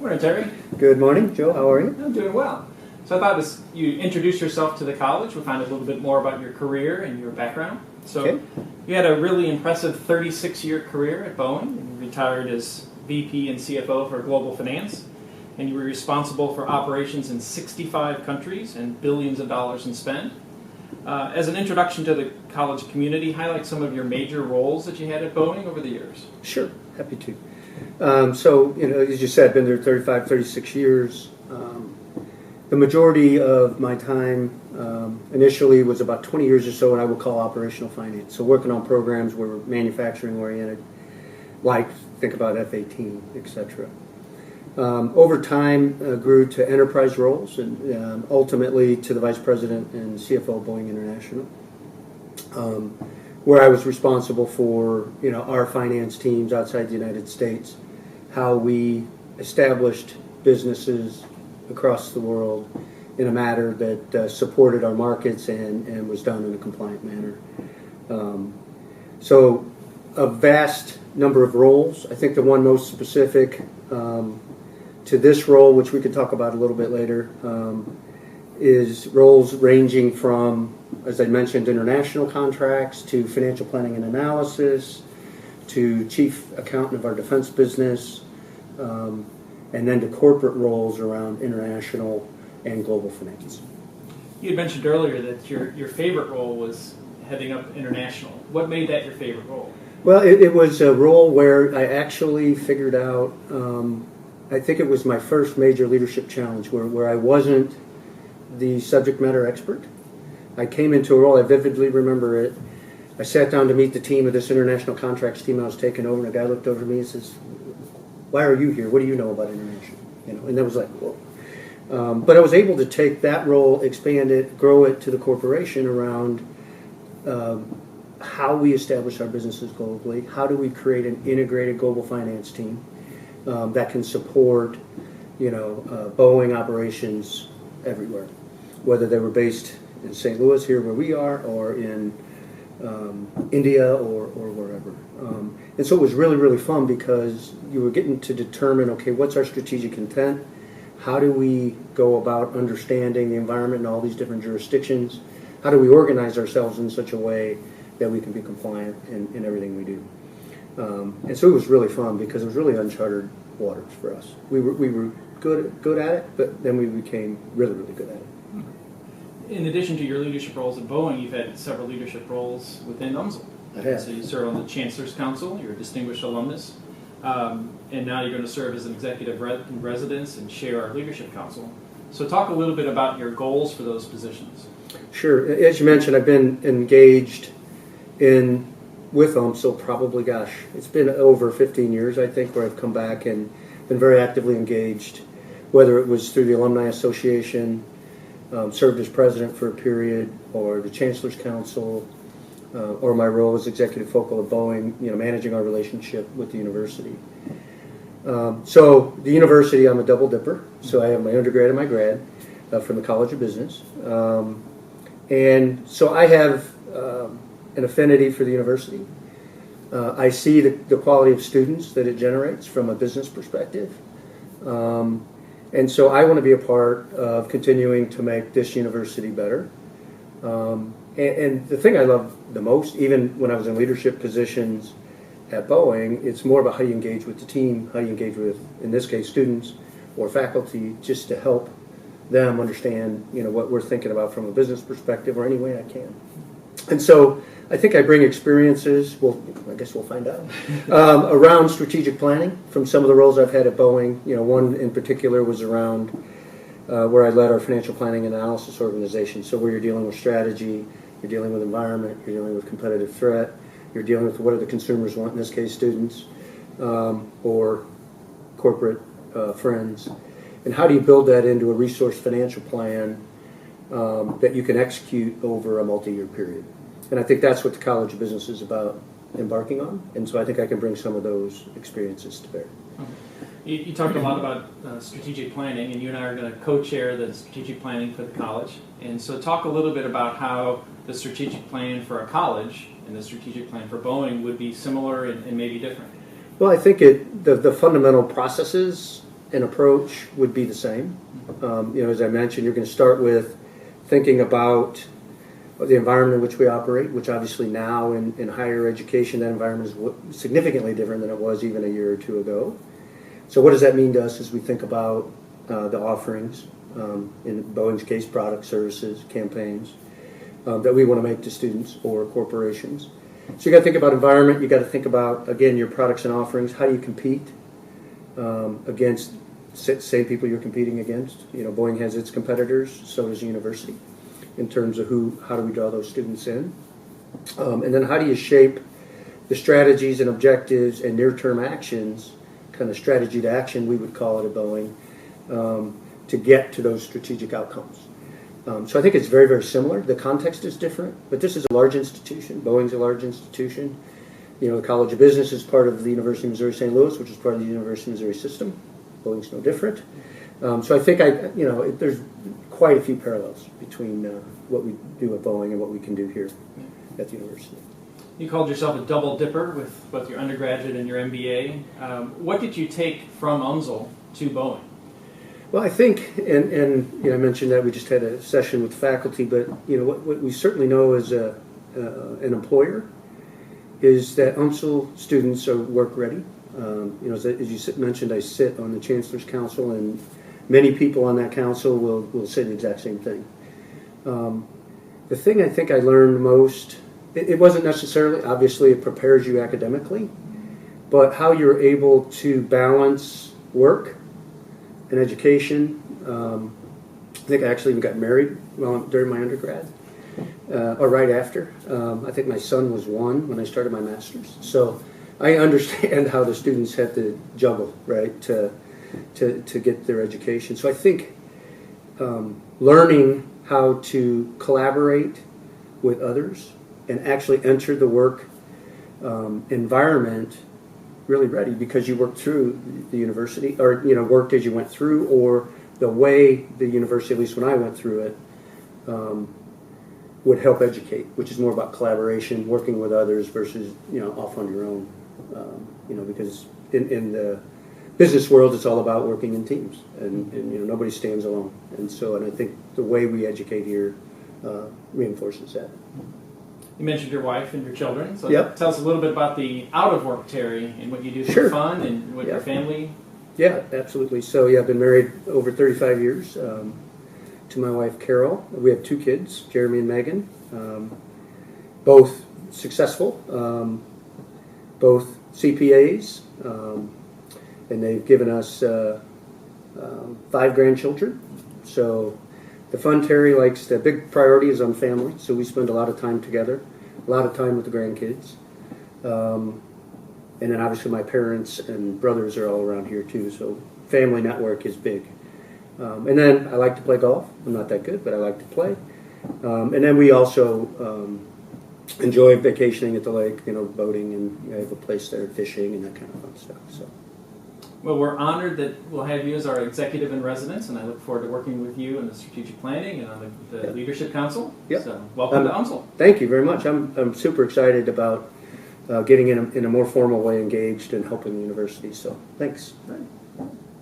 Morning, Terry. Good morning, Joe. How are you? I'm doing well. So I thought as you introduce yourself to the college, we'll find out a little bit more about your career and your background. So Okay. you had a really impressive 36-year career at Boeing. You retired as VP and CFO for global finance, and you were responsible for operations in 65 countries and billions of dollars in spend. As an introduction to the college community, highlight some of your major roles that you had at Boeing over the years. Sure, happy to. So, as you said, I've been there 35, 36 years. The majority of my time initially was about 20 years or so what I would call operational finance. So working on programs where we're manufacturing oriented, like think about F-18, etc. Over time, grew to enterprise roles and ultimately to the Vice President and CFO of Boeing International, where I was responsible for our finance teams outside the United States, how we established businesses across the world in a manner that supported our markets and was done in a compliant manner. So a vast number of roles. I think the one most specific to this role, which we could talk about a little bit later, is roles ranging from, as I mentioned, international contracts to financial planning and analysis to chief accountant of our defense business, and then to corporate roles around international and global finance. You had mentioned earlier that your favorite role was heading up international. What made that your favorite role? Well, it was a role where I actually figured out, I think it was my first major leadership challenge where I wasn't the subject matter expert. I came into a role, I vividly remember it. I sat down to meet the team of this international contracts team I was taking over, and a guy looked over at me and says, "Why are you here? What do you know about international?" And that was like, whoa. But I was able to take that role, expand it, grow it to the corporation around how we establish our businesses globally. How do we create an integrated global finance team that can support, Boeing operations everywhere, whether they were based in St. Louis, here where we are, or in India or wherever. And so it was really, really fun because you were getting to determine, okay, what's our strategic intent? How do we go about understanding the environment in all these different jurisdictions? How do we organize ourselves in such a way that we can be compliant in everything we do? And so it was really fun because it was really uncharted waters for us. We were good at it, but then we became really, really good at it. In addition to your leadership roles at Boeing, you've had several leadership roles within UMSL. I have. So you serve on the Chancellor's Council, you're a distinguished alumnus, and now you're going to serve as an executive in residence and chair our leadership council. So talk a little bit about your goals for those positions. Sure. As you mentioned, I've been engaged with UMSL probably, it's been over 15 years, I think, where I've come back and been very actively engaged, whether it was through the Alumni Association, served as president for a period, or the Chancellor's Council, or my role as executive focal at Boeing, managing our relationship with the university. So the university, I'm a double dipper. So I have my undergrad and my grad from the College of Business. And so I have an affinity for the university. I see the quality of students that it generates from a business perspective. And so I want to be a part of continuing to make this university better. And the thing I love the most, even when I was in leadership positions at Boeing, it's more about how you engage with the team, how you engage with, in this case, students or faculty, just to help them understand, what we're thinking about from a business perspective or any way I can. And so I think I bring experiences, I guess we'll find out, around strategic planning from some of the roles I've had at Boeing. One in particular was around where I led our financial planning and analysis organization. So where you're dealing with strategy, you're dealing with environment, you're dealing with competitive threat, you're dealing with what do the consumers want, in this case students, or corporate friends. And how do you build that into a resource financial plan that you can execute over a multi-year period? And I think that's what the College of Business is about embarking on. And so I think I can bring some of those experiences to bear. You talked a lot about strategic planning, and you and I are going to co-chair the strategic planning for the college. And so talk a little bit about how the strategic plan for a college and the strategic plan for Boeing would be similar and maybe different. Well, I think the fundamental processes and approach would be the same. As I mentioned, you're going to start with thinking about the environment in which we operate, which obviously now in higher education, that environment is significantly different than it was even a year or two ago. So what does that mean to us as we think about the offerings, in Boeing's case, products, services, campaigns, that we want to make to students or corporations? So you got to think about environment. You got to think about, again, your products and offerings. How do you compete against same people you're competing against? Boeing has its competitors, so does the university, in terms of how do we draw those students in, and then how do you shape the strategies and objectives and near-term actions, kind of strategy to action we would call it at Boeing, to get to those strategic outcomes. So I think it's very, very similar. The context is different, but this is a large institution. Boeing's a large institution. The College of Business is part of the University of Missouri-St. Louis, which is part of the University of Missouri system. Boeing's no different. So I think there's quite a few parallels between what we do at Boeing and what we can do here at the university. You called yourself a double dipper with both your undergraduate and your MBA. What did you take from UMSL to Boeing? Well, I think, and I mentioned that we just had a session with faculty, but what we certainly know as an employer is that UMSL students are work ready. As you mentioned, I sit on the Chancellor's Council, and many people on that council will say the exact same thing. The thing I think I learned most, it wasn't necessarily, obviously it prepares you academically, but how you're able to balance work and education. I think I actually even got married during my undergrad, or right after. I think my son was 1 when I started my master's. So I understand how the students have to juggle, right, to get their education. So I think learning how to collaborate with others and actually enter the work environment really ready, because you worked through the university, or worked as you went through, or the way the university, at least when I went through it, would help educate, which is more about collaboration, working with others versus off on your own. Because in the business world, it's all about working in teams, and nobody stands alone. And I think the way we educate here reinforces that. You mentioned your wife and your children, so Yep. Tell us a little bit about the out-of-work Terry and what you do for Sure. fun and with your family. Yeah, absolutely. So I've been married over 35 years to my wife Carol. We have 2 kids, Jeremy and Megan, both successful, both CPAs, and they've given us 5 grandchildren. So the fun Terry likes, the big priority is on family, so we spend a lot of time together, a lot of time with the grandkids. And then obviously my parents and brothers are all around here too, so family network is big. And then I like to play golf. I'm not that good, but I like to play. And then we also enjoy vacationing at the lake, boating, and I have a place there, fishing and that kind of fun stuff. So. Well, we're honored that we'll have you as our executive in residence, and I look forward to working with you in the strategic planning and on the Leadership Council. Yep. So welcome to UMSL. Thank you very much. I'm super excited about getting in a more formal way engaged and helping the university. So thanks. All right.